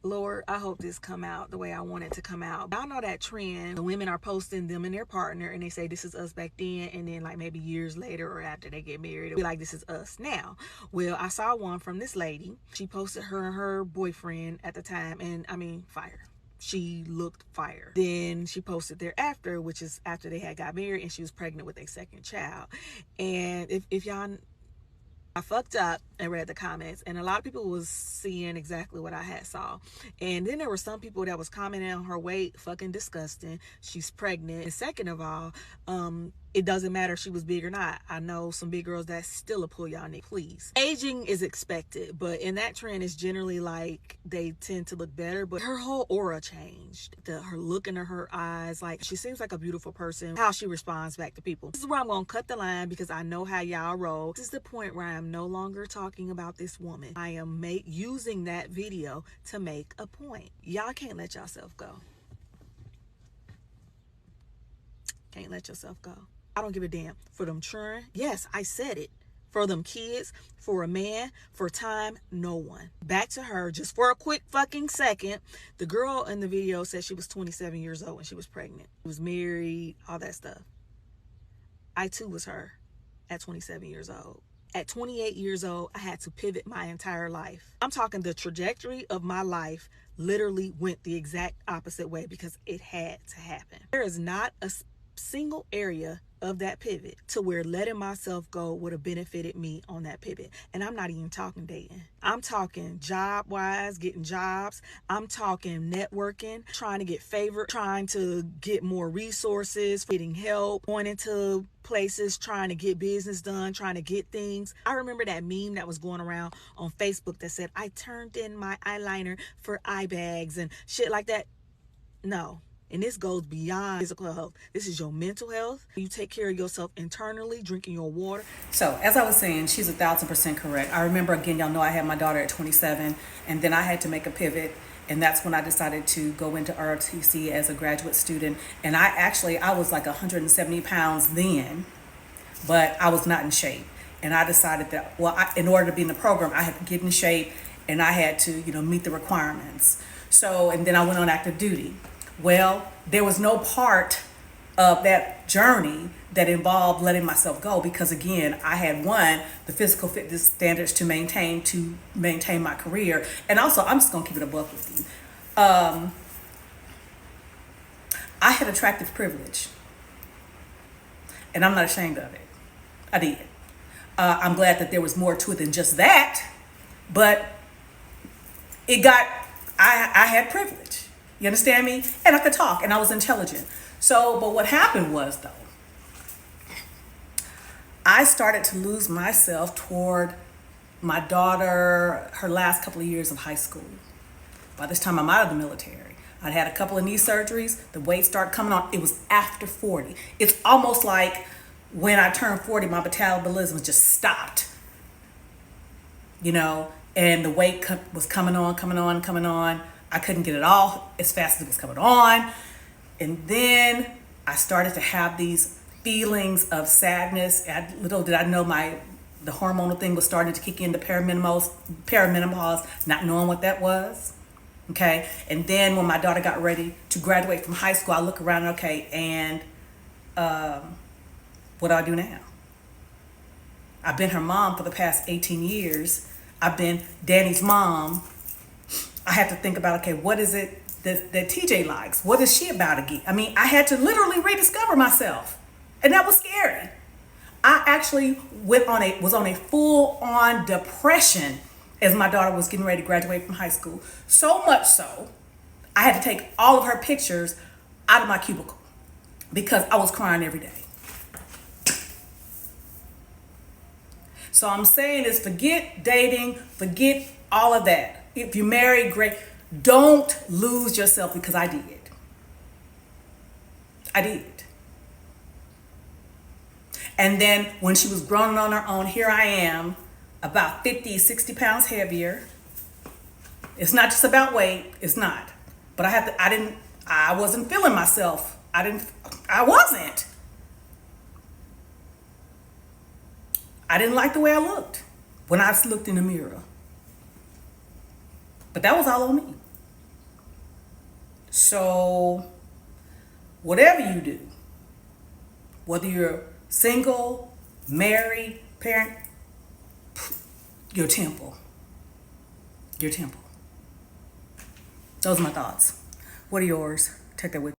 Lord, I hope this come out the way I want it to come out. Y'all know that trend. The women are posting them and their partner and they say this is us back then, and then like maybe years later or after they get married, it'll be like this is us now. Well, I saw one from this lady. She posted her and her boyfriend at the time, and I mean, fire. She looked fire. Then she posted thereafter, which is after they had got married and she was pregnant with a second child. And if y'all, I fucked up and read the comments, and a lot of people was seeing exactly what I had saw. And then there were some people that was commenting on her weight, fucking disgusting. She's pregnant. And second of all, it doesn't matter if she was big or not. I know some big girls that still pull y'all neck, please. Aging is expected, but in that trend, it's generally like they tend to look better. But her whole aura changed. Her look into her eyes, like she seems like a beautiful person. How she responds back to people. This is where I'm gonna cut the line because I know how y'all roll. This is the point where I am no longer talking about this woman. I am using that video to make a point. Y'all can't let yourself go. Can't let yourself go. I don't give a damn. For them children, yes, I said it. For them kids, for a man, for time, no one. Back to her, just for a quick fucking second. The girl in the video said she was 27 years old when she was pregnant. She was married, all that stuff. I too was her at 27 years old. At 28 years old, I had to pivot my entire life. I'm talking the trajectory of my life literally went the exact opposite way because it had to happen. There is not a single area of that pivot to where letting myself go would have benefited me on that pivot. And I'm not even talking dating. I'm talking job wise, getting jobs. I'm talking networking, trying to get favored, trying to get more resources, getting help, going into places, trying to get business done, trying to get things. I remember that meme that was going around on Facebook that said, I turned in my eyeliner for eye bags and shit like that. No. And this goes beyond physical health. This is your mental health. You take care of yourself internally, drinking your water. So as I was saying, she's 1,000% correct. I remember, again, y'all know I had my daughter at 27, and then I had to make a pivot. And that's when I decided to go into ROTC as a graduate student. And I was like 170 pounds then, but I was not in shape. And I decided that, in order to be in the program, I had to get in shape and I had to, meet the requirements. So, and then I went on active duty. Well, there was no part of that journey that involved letting myself go because, again, I had the physical fitness standards to maintain my career. And also, I'm just going to keep it a buck with you. I had attractive privilege, and I'm not ashamed of it. I did. I'm glad that there was more to it than just that, but I had privilege. You understand me? And I could talk, and I was intelligent. So, but what happened was, though, I started to lose myself toward my daughter, her last couple of years of high school. By this time, I'm out of the military. I'd had a couple of knee surgeries. The weight started coming on. It was after 40. It's almost like when I turned 40, my metabolism just stopped. And the weight was coming on. I couldn't get it all as fast as it was coming on. And then I started to have these feelings of sadness. Little did I know the hormonal thing was starting to kick into perimenopause, not knowing what that was. Okay. And then when my daughter got ready to graduate from high school, I look around and what do I do now? I've been her mom for the past 18 years. I've been Danny's mom. I had to think about, what is it that TJ likes? What is she about again? I mean, I had to literally rediscover myself. And that was scary. I actually was on a full-on depression as my daughter was getting ready to graduate from high school. So much so, I had to take all of her pictures out of my cubicle because I was crying every day. So I'm saying is forget dating, forget all of that. If you're married, great. Don't lose yourself because I did. And then when she was growing on her own, here I am, about 50, 60 pounds heavier. It's not just about weight. It's not. But I wasn't feeling myself. I wasn't. I didn't like the way I looked when I looked in the mirror. But that was all on me. So, whatever you do, whether you're single, married, parent, your temple. Your temple. Those are my thoughts. What are yours? Take that with you.